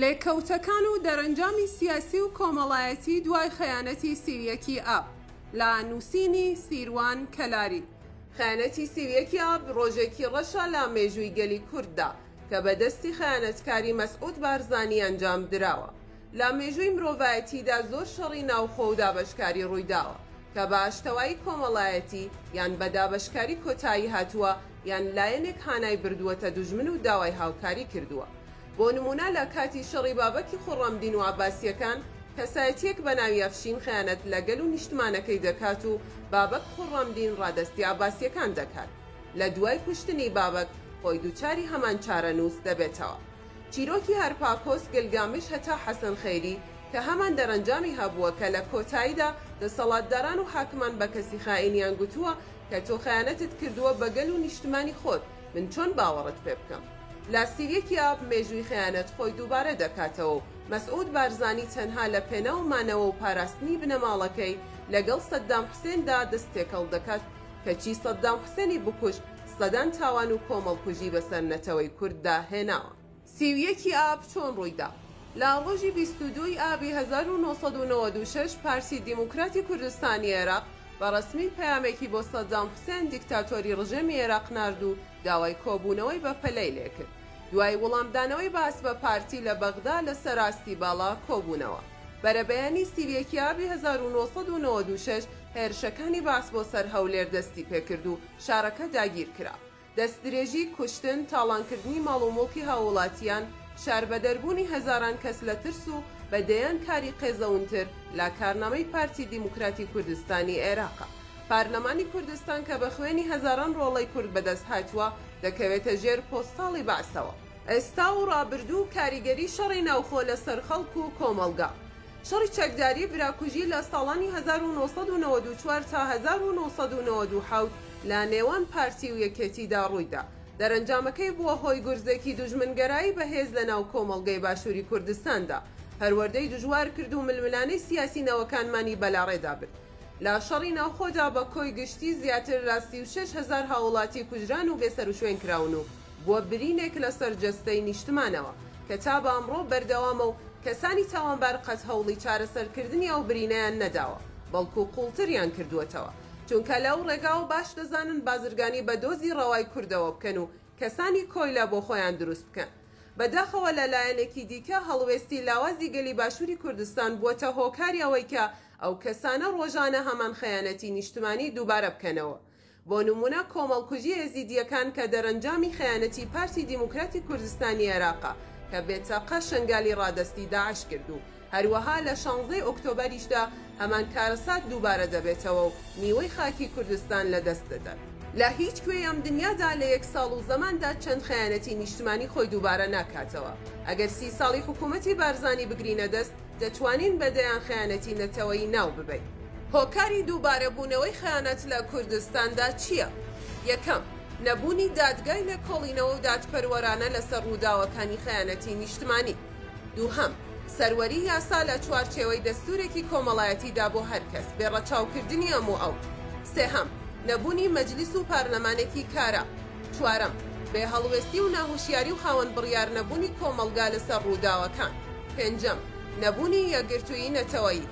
لێکەوتەکان و دەرەنجامی سیاسی و کۆمەڵایەتی دوای خەیانەتی سیویەکی ئاب لە نووسینی سیروان کەلاری. خەیانەتی سیویەکی ئاب ڕۆژێکی ڕەشە لە مێژووی گەلی کورددا کە بەدەستی خەیانەتکاری مەسعود بارزانی ئەنجام دراوە. لە مێژووی مرۆڤایەتیدا زۆر شەڕی ناوخۆ و دابەشکاری ڕوویداوە کە بە ئاشتەوایی کۆمەڵایەتی یان بە دابەشکاری کۆتایی هاتووە یان لایەنێک هانای بردووەتە دوژمن و داوای هاوکاری کردووە. بۆ نمونە لە کاتی شەڕی بابەکی خورڕەمدین و عەباسیەکان کەسایەتیەک بە ناوی ئەفشین خەیانەت لەگەل و نیشتمانەکەی دەکات و بابەک خورڕەمدین ڕادەستی عەباسیەکان دەکات. لە دوای کوشتنی بابەک خۆی دووچاری هەمان چارەنووس دەبێتەوە. چیرۆکی هەرپاکۆس گلگامش هەتا حەسەن خەیری کە هەمان دەرەنجامی هەبووە کە لە کۆتاییدا دەسەڵاتداران و حاکمان بە کەسی خائینیان گوتووە کە تۆ خەیانەتت کردووە بەگەل و نیشتمانی خۆت، من چۆن باوەڕت پێ بکەم؟ لە سیویەکی ئاب مێژووی خەیانەت خۆی دووبارە دەکاتەوە و مەسعود بارزانی تەنها لە پێناومانەوە و پاراستنی بنەماڵەکەی لەگەڵ سەددام حوسێندا دەستێکەڵ دەکات کەچی سەددام حوسێنی بکوشت سەدان تاوان و کۆمەڵکوژی بەسەر نەتەوەی کورددا هێناوە. سیویەکی ئاب چۆن ڕوویدا؟ لە ڕۆژی 22 ئابی 1996 پارتی دیموکراتی کوردستانی عێراق بەڕەسمی پەیامێکی بۆ سەددام حوسێن دیکتاتۆری ڕژێمی عێراق نارد و داوای کۆبوونەوەی بە پەلەی لێکرد. دوای وەڵامدانەوەی باس بە پارتی لە بەغدا لەسەر ئاستی باڵا کۆبوونەوە. بەرەبەیانی سیویەکی ئابی 1996 هێرشەکانی باس بۆ سەر هەولێر دەستی پێکرد و شارەکە داگیر کرا. دەستدرێژی، کوشتن، تاڵانکردنی ماڵ و مڵکی هاوڵاتیان، شاربەدەربوونی هەزاران کەس لە ترس و بەدەیان کاری قێزەونتر لە کارنامەی پارتی دیموکراتی کوردستانی عێراقە. پارلەمانی کوردستان کە بە خوێنی هەزاران ڕۆڵەی کورد بەدەست هاتووە دەکەوێتە ژێر پۆستاڵی بەعسەوە. ئێستا و ڕابردوو کاریگەری شەڕی ناوخۆ لەسەر خەڵک و کۆمەڵگا. شەڕی چەکداری براکوژی لە ساڵانی 1994 تا 1997 لە نێوان پارتی و یەکێتیدا ڕوویدا. دەرەنجامەکەی بووە هۆی گورزێکی دوژمنگەرایی بەهێز لە ناو کۆمەڵگەی باشووری کوردستاندا. هەروەردەی دژوار کرد و ململانەی سیاسی نەوەکانمانی بەلاڕێدا برد. لە شەڕی ناوخۆدا بە کۆی گشتی زیاتر لە 36,000 هاوڵاتی کوژران و بێسەر و شوێن کراون و بووە برینێک لەسەر جەستەی نیشتمانەوە کە تا بە ئەمڕۆ بەردەوامە و کەسانی تاوانبار قەت هەوڵی چارەسەرکردنی ئەو برینەیان نەداوە، بەڵکو قوڵتریان کردووەتەوە. چونکە لەو ڕێگا و باش دەزانن بازرگانی بە دۆزی ڕەوای کوردەوە بکەن و کەسانی کۆیلا بۆ خۆیان دروست بکەن. بەداخەوە لە لایەنێکی دیکە هەڵوێستی لاوازی گەلی باشووری کوردستان بووەتە هۆکاری ئەوەی کە ئەو کەسانە ڕۆژانە هەمان خەیانەتی نیشتمانی دووبارە بکەنەوە. بۆ نمونە کۆمەڵکوژی ئێزیدیەکان کە دەرەنجامی خەیانەتی پارتی دیموکراتی کوردستانی عێراقە کە بێتاقە شنگالی ڕادەستی داعش کرد و هەروەها لە 16 ئۆکتۆبەریشدا هەمان کارەسات دووبارە دەبێتەوە و میوەی خاکی کوردستان لەدەست دەدات. لە هیچ کوێ ئەم دنیادا لە 1 ساڵ و زەماندا چەند خەیانەتی نیشتمانی خۆی دووبارە ناکاتەوە. ئەگەر 30 ساڵی حکوومەتی بارزانی بگرینە دەست دەتوانین بەدەیان خەیانەتی نەتەوەیی ناو ببین. هۆکاری دووبارەبوونەوەی خەیانەت لە کوردستاندا چییە؟ یەکەم، نەبوونی دادگای لە کۆڵینەوە و دادپەروەرانە لەسەر ڕووداوەکانی خەیانەتی نیشتمانی. دووهەم، سەروەری یاسا لە چوارچێوەی دەستورێکی کۆمەڵایەتیدا بۆ هەر کەس بێڕەچاوکردنی هەموو ئەو. سێهەم، نەبوونی مەجلیس و پارلەمانێکی کارە. چوارەم، بێ هەڵوێستی و ناهوشیاری و خاوەن بڕیار نەبوونی کۆمەڵگا لەسەر ڕووداوەکان. پێنجەم، نەبوونی یەکگرتوویی نەتەوەیی.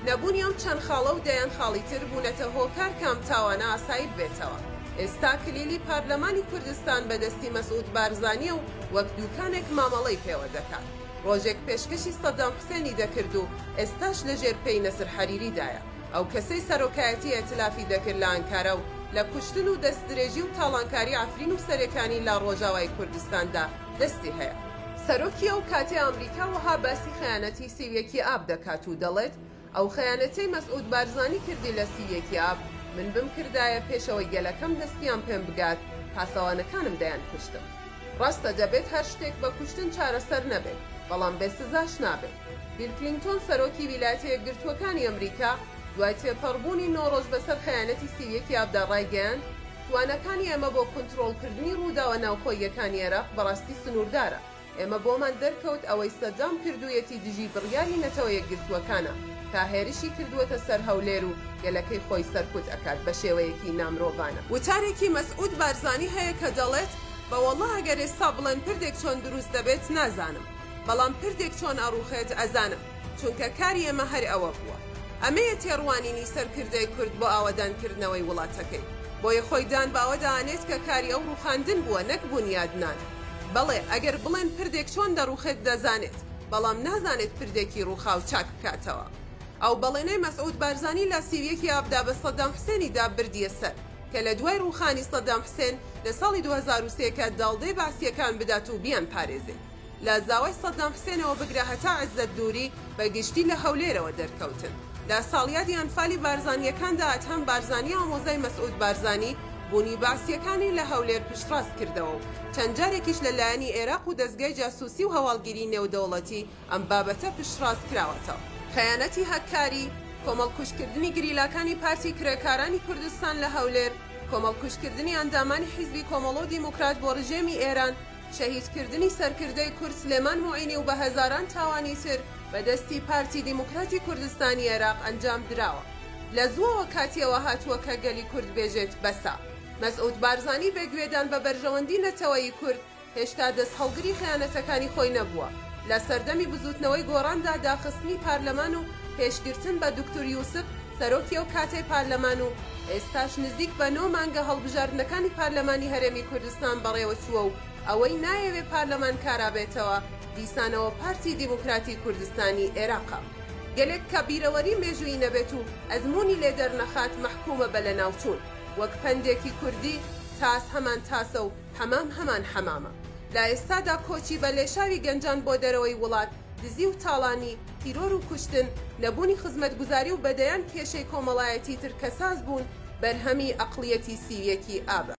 نەبوونی ئەم چەند خاڵە و دەیان خاڵی تر بوونەتە هۆکار کام تاوانە ئاسایی بێتەوە. ئێستا کلیلی پارلەمانی کوردستان بەدەستی مەسعود بارزانیە و وەک دووکانێک مامەڵەی پێوە دەکات. ڕۆژێک پێشکەشی سەددام حوسێنی دەکرد و ئێستاش لەژێر پێی نەسر حەریریدایە. ئەو کەسەی سەرۆکایەتی ئێتلافی دەکرد لە ئەنکارە و لە کوشتن و دەستدرێژی و تاڵانکاری ئافرین و سەرەکانی لە ڕۆژاوای کوردستاندا دەستی هەیە. سەرۆکی ئەو کاتێ ئەمریکا وەها باسی خەیانەتی سیویەکی ئاب دەکات و دەڵێت ئەو خەیانەتەی مەسعود بارزانی کردی لە سیویەکی ئاب من بم کردایە پێشەوەی گەلەکەم دەستیان پێم بگات پاسەوانەکانم دەیان کوشتم. ڕاستە دەبێت هەر شتێک بە کوشتن چارەسەر نەبێت، بەڵام بێسزاش نابێت. بیل کلینتۆن سەرۆکی ویلایەتە یەکگرتووەکانی ئەمریکا دوای تێپەڕبوونی 9 ڕۆژ بەسەر خەیانەتی سیویەکی ئابدا ڕایگەیاند توانەکانی ئێمە بۆ کۆنتڕۆڵکردنی ڕووداوە ناوخۆییەکانی عێراق بەڕاستی سنووردارە. ئێمە بۆمان دەرکەوت ئەوەی سەددام کردوویەتی دژی بڕیاری نەتەوە یەکگرتووەکانە تا هێرشی کردووەتە سەر هەولێر و گەلەکەی خۆی سەرکوت ئەکات بە شێوەیەکی نامرۆڤانە. وتارێکی مەسعود بارزانی هەیە کە دەڵێت بەوەڵڵا ئەگەر ئێستا بڵێن پردێک چۆن دروست دەبێت نازانم. بەڵام پردێک چۆن ئەڕوخێت ئەزانم چونکە کاری ئێمە هەر ئەوە بووە. ئەمەیە تێڕوانینی سەرکردەی کورد بۆ ئاوەدانکردنەوەی وڵاتەکەی، بۆیە خۆی دان باوەدانێت کە کاری ئەو ڕوخاندن بووە نەک بوونیادنان. بەڵێ ئەگەر بڵێن پردێک چۆن دەڕوخێت دەزانێت، بەڵام نازانێت پردێکی ڕووخاو چاک بکاتەوە. ئەو بەڵێنەی مەسعود بارزانی لە سیویەکی ئابدا بە سەدام حوسێنیدا بردیە سەر کە لە دوای ڕووخانی سەدام حوسێن لە ساڵی 2003 کە داڵدەی باسیەکان بدات و بیان پارێزێت. لە زاوای سەدام حوسێنەوە بگرە هەتا عەزەت دووری بەگشتی لە هەولێرەوە دەرکەوتن. لە ساڵیادی ئەنفالی بارزانیەکاندا ئەتهەم بارزانی ئامۆزای مەسعود بارزانی بوونی باسیەکانی لە هەولێر پشتڕاست کردەوە و چەند جارێکیش لەلایەنی عێراق و دەستگای جاسووسی و هەواڵگیری نێودەوڵەتی ئەم بابەتە پشتڕاست کراوەتەوە. خەیانەتی هەکاری، کۆمەڵکوشکردنی گریلاکانی پارتی کرێکارانی کوردستان لە هەولێر، کۆمەڵکوشکردنی ئەندامانی حیزبی کۆمەڵ و دیموکرات بۆ ڕژێمی ئێران، شەهیدکردنی سەرکردەی کورد سلێمان موعینی و بە هەزاران تاوانی تر بەدەستی پارتی دیموکراتی کوردستانی عێراق ئەنجام دراوە. لە زووەوە کاتیەوە هاتووە کە گەلی کورد بێژێت بەسا. مەسعود بارزانی بێگوێدان بە بەرژەوەندی نەتەوەیی کورد هێشتا دەست هەڵگری خەیانەتەکانی خۆی نەبووە. لە سەردەمی بزوتنەوەی گۆڕاندا داخستنی پارلەمان و پێشگرتن بە دکتۆر یوسف سەرۆکی ئەو کاتەی پارلەمان و ئێستاش نزیک بە 9 مانگە هەڵبژاردنەکانی پارلەمانی هەرێمی کوردستان بەڕێوە چووە و ئەوەی نایەوێ پارلەمان کارابێتەوە دیسانەوە پارتی دیموکراتی کوردستانی عێراقا. گەلێک کە بیرەوەری مێژووی نەبێت و ئەزمموی لێ دەرنەخات مەحکومە بە لە ناوچوون وەک پەندێکی کوردی تاس هەمان تاسە و حەمام هەمان حەمامە. لە ئێستادا کۆچی بە لێشاوی گەنجان بۆ دەرەوەی وڵات، دزی و تاڵانی، تیرۆر و کوشتن، نەبوونی خزمەتگوزاری و بەدەیان کێشەی کۆمەڵایەتی تر کە ساز بوون بەرهەمی ئەقڵیەتی سیویەکی ئابە.